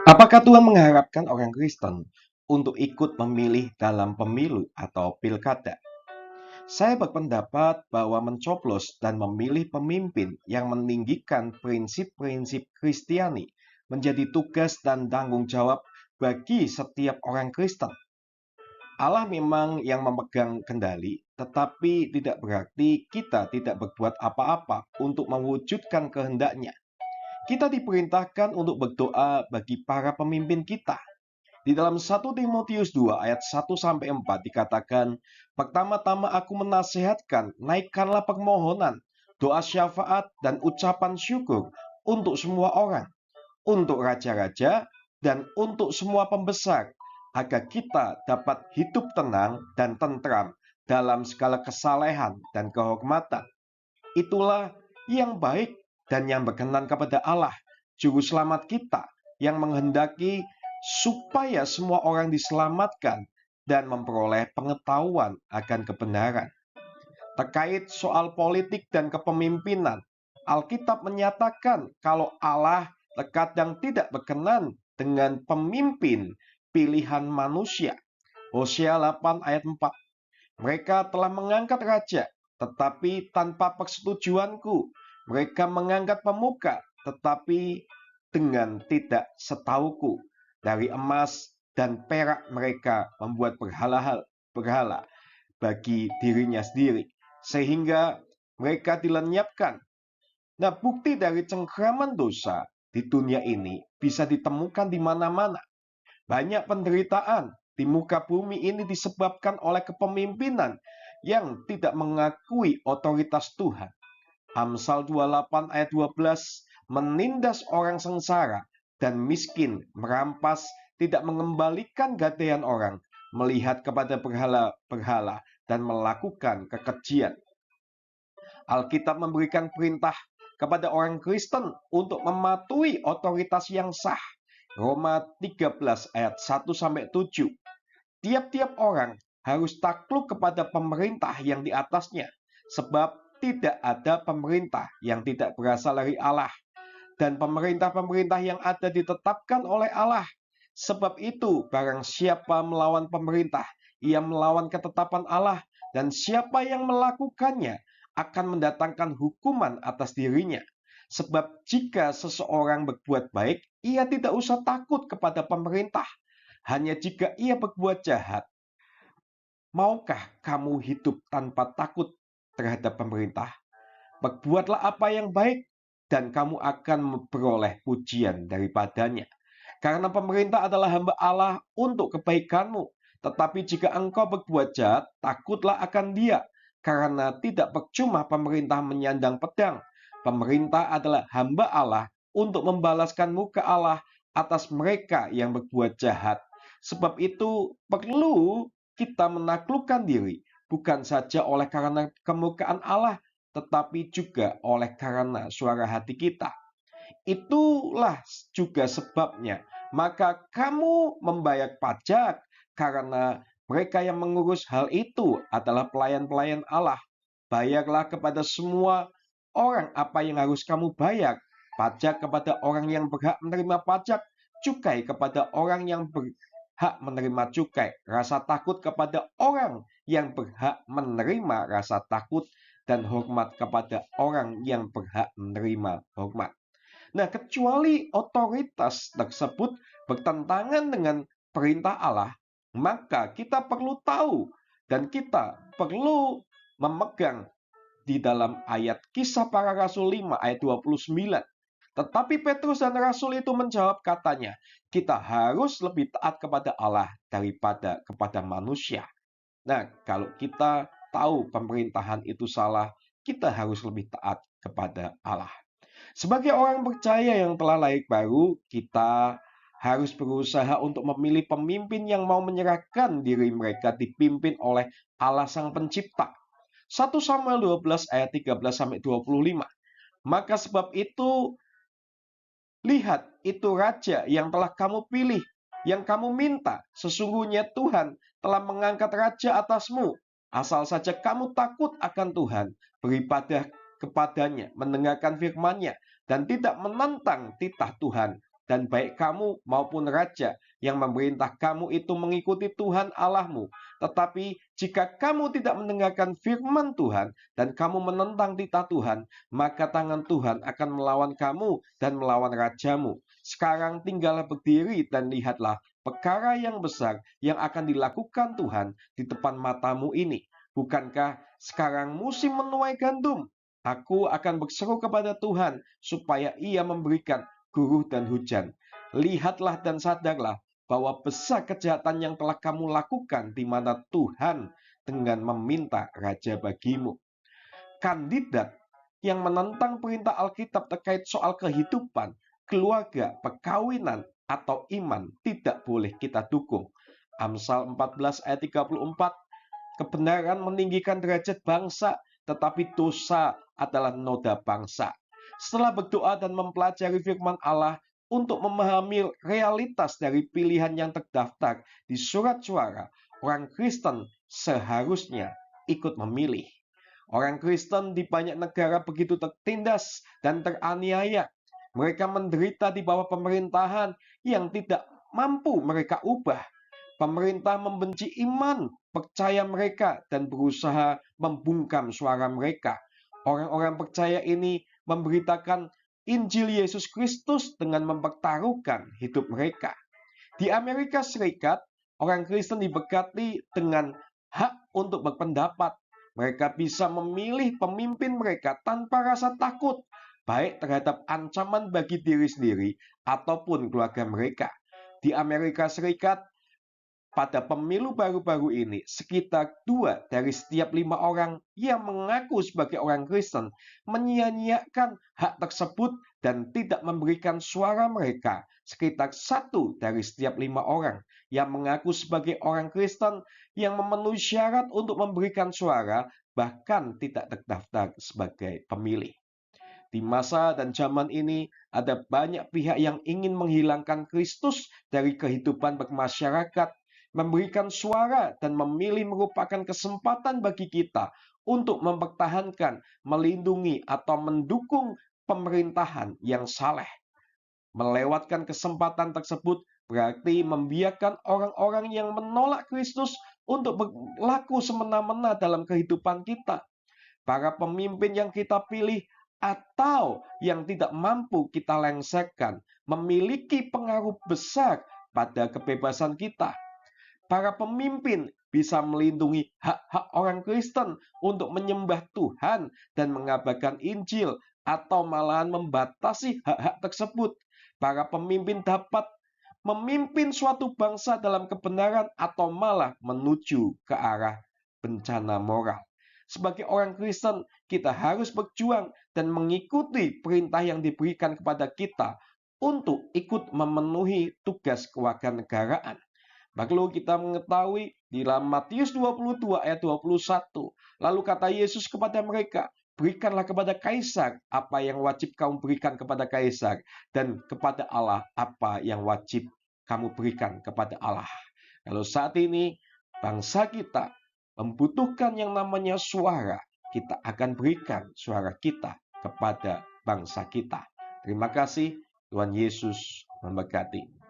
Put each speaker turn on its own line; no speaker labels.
Apakah Tuhan mengharapkan orang Kristen untuk ikut memilih dalam pemilu atau pilkada? Saya berpendapat bahwa mencoblos dan memilih pemimpin yang meninggikan prinsip-prinsip Kristiani menjadi tugas dan tanggung jawab bagi setiap orang Kristen. Allah memang yang memegang kendali, tetapi tidak berarti kita tidak berbuat apa-apa untuk mewujudkan kehendaknya. Kita diperintahkan untuk berdoa bagi para pemimpin kita. Di dalam 1 Timotius 2 ayat 1-4 dikatakan, pertama-tama aku menasihatkan, naikkanlah permohonan, doa syafaat, dan ucapan syukur untuk semua orang, untuk raja-raja, dan untuk semua pembesar, agar kita dapat hidup tenang dan tentram dalam segala kesalehan dan kehormatan. Itulah yang baik dan yang berkenan kepada Allah, Juru Selamat kita, yang menghendaki supaya semua orang diselamatkan dan memperoleh pengetahuan akan kebenaran. Terkait soal politik dan kepemimpinan, Alkitab menyatakan kalau Allah terkadang tidak berkenan dengan pemimpin pilihan manusia. Hosea 8 ayat 4. Mereka telah mengangkat raja, tetapi tanpa persetujuanku. Mereka mengangkat pemuka, tetapi dengan tidak setauku. Dari emas dan perak mereka membuat berhala bagi dirinya sendiri, sehingga mereka dilenyapkan. Nah, bukti dari cengkraman dosa di dunia ini bisa ditemukan di mana-mana. Banyak penderitaan di muka bumi ini disebabkan oleh kepemimpinan yang tidak mengakui otoritas Tuhan. Amsal 28 ayat 12, menindas orang sengsara dan miskin, merampas, tidak mengembalikan gadaian orang, melihat kepada berhala-berhala, dan melakukan kekejian. Alkitab memberikan perintah kepada orang Kristen untuk mematuhi otoritas yang sah. Roma 13 ayat 1-7. Tiap-tiap orang harus takluk kepada pemerintah yang di atasnya, sebab tidak ada pemerintah yang tidak berasal dari Allah, dan pemerintah-pemerintah yang ada ditetapkan oleh Allah. Sebab itu, barang siapa melawan pemerintah, ia melawan ketetapan Allah, dan siapa yang melakukannya akan mendatangkan hukuman atas dirinya. Sebab jika seseorang berbuat baik, ia tidak usah takut kepada pemerintah. Hanya jika ia berbuat jahat. Maukah kamu hidup tanpa takut terhadap pemerintah? Berbuatlah apa yang baik, dan kamu akan memperoleh pujian daripadanya. Karena pemerintah adalah hamba Allah untuk kebaikanmu. Tetapi jika engkau berbuat jahat, takutlah akan dia. Karena tidak percuma pemerintah menyandang pedang. Pemerintah adalah hamba Allah untuk membalaskan muka Allah atas mereka yang berbuat jahat. Sebab itu perlu kita menaklukkan diri, bukan saja oleh karena kemukaan Allah, tetapi juga oleh karena suara hati kita. Itulah juga sebabnya, maka kamu membayar pajak, karena mereka yang mengurus hal itu adalah pelayan-pelayan Allah. Bayarlah kepada semua orang apa yang harus kamu bayar. Pajak kepada orang yang berhak menerima pajak, cukai kepada orang yang berhak menerima cukai, rasa takut kepada orang yang berhak menerima rasa takut, dan hormat kepada orang yang berhak menerima hormat. Nah, kecuali otoritas tersebut bertentangan dengan perintah Allah, maka kita perlu tahu dan kita perlu memegang di dalam ayat Kisah Para Rasul 5 ayat 29. Tetapi Petrus dan Rasul itu menjawab, katanya, kita harus lebih taat kepada Allah daripada kepada manusia. Nah, kalau kita tahu pemerintahan itu salah, kita harus lebih taat kepada Allah. Sebagai orang percaya yang telah lahir baru, kita harus berusaha untuk memilih pemimpin yang mau menyerahkan diri mereka dipimpin oleh Allah Sang Pencipta. 1 Samuel 12 ayat 13-25. Maka sebab itu, lihat, itu raja yang telah kamu pilih, yang kamu minta. Sesungguhnya Tuhan telah mengangkat raja atasmu. Asal saja kamu takut akan Tuhan, beribadah kepadanya, mendengarkan firman-Nya, dan tidak menentang titah Tuhan. dan baik kamu maupun raja yang memerintah kamu itu mengikuti Tuhan Allahmu. Tetapi jika kamu tidak mendengarkan firman Tuhan dan kamu menentang titah Tuhan, maka tangan Tuhan akan melawan kamu dan melawan rajamu. Sekarang tinggallah berdiri dan lihatlah perkara yang besar yang akan dilakukan Tuhan di depan matamu ini. Bukankah sekarang musim menuai gandum? Aku akan berseru kepada Tuhan supaya Ia memberikan guruh dan hujan. Lihatlah dan sadarlah bahwa besar kejahatan yang telah kamu lakukan di mana Tuhan dengan meminta raja bagimu. Kandidat yang menentang perintah Alkitab terkait soal kehidupan, keluarga, perkawinan, atau iman tidak boleh kita dukung. Amsal 14 ayat 34, kebenaran meninggikan derajat bangsa, tetapi dosa adalah noda bangsa. Setelah berdoa dan mempelajari firman Allah untuk memahami realitas dari pilihan yang terdaftar di surat suara, orang Kristen seharusnya ikut memilih. Orang Kristen di banyak negara begitu tertindas dan teraniaya. Mereka menderita di bawah pemerintahan yang tidak mampu mereka ubah. Pemerintah membenci iman, percaya mereka, dan berusaha membungkam suara mereka. Orang-orang percaya ini memberitakan Injil Yesus Kristus dengan mempertaruhkan hidup mereka. Di Amerika Serikat, orang Kristen diberkati dengan hak untuk berpendapat. Mereka bisa memilih pemimpin mereka tanpa rasa takut, baik terhadap ancaman bagi diri sendiri ataupun keluarga mereka. Di Amerika Serikat, pada pemilu baru-baru ini, sekitar 2 dari setiap 5 orang yang mengaku sebagai orang Kristen menyia-nyiakan hak tersebut dan tidak memberikan suara mereka. Sekitar 1 dari setiap 5 orang yang mengaku sebagai orang Kristen yang memenuhi syarat untuk memberikan suara bahkan tidak terdaftar sebagai pemilih. Di masa dan zaman ini, ada banyak pihak yang ingin menghilangkan Kristus dari kehidupan bermasyarakat. Memberikan suara dan memilih merupakan kesempatan bagi kita untuk mempertahankan, melindungi, atau mendukung pemerintahan yang saleh. Melewatkan kesempatan tersebut berarti membiarkan orang-orang yang menolak Kristus untuk berlaku semena-mena dalam kehidupan kita. Para pemimpin yang kita pilih atau yang tidak mampu kita lengserkan memiliki pengaruh besar pada kebebasan kita. Para pemimpin bisa melindungi hak-hak orang Kristen untuk menyembah Tuhan dan mengabarkan Injil, atau malahan membatasi hak-hak tersebut. Para pemimpin dapat memimpin suatu bangsa dalam kebenaran atau malah menuju ke arah bencana moral. Sebagai orang Kristen, kita harus berjuang dan mengikuti perintah yang diberikan kepada kita untuk ikut memenuhi tugas kewarganegaraan. Lalu kita mengetahui di dalam Matius 22 ayat 21. Lalu kata Yesus kepada mereka, berikanlah kepada kaisar apa yang wajib kamu berikan kepada kaisar, dan kepada Allah apa yang wajib kamu berikan kepada Allah. Kalau saat ini bangsa kita membutuhkan yang namanya suara, kita akan berikan suara kita kepada bangsa kita. Terima kasih, Tuhan Yesus memberkati.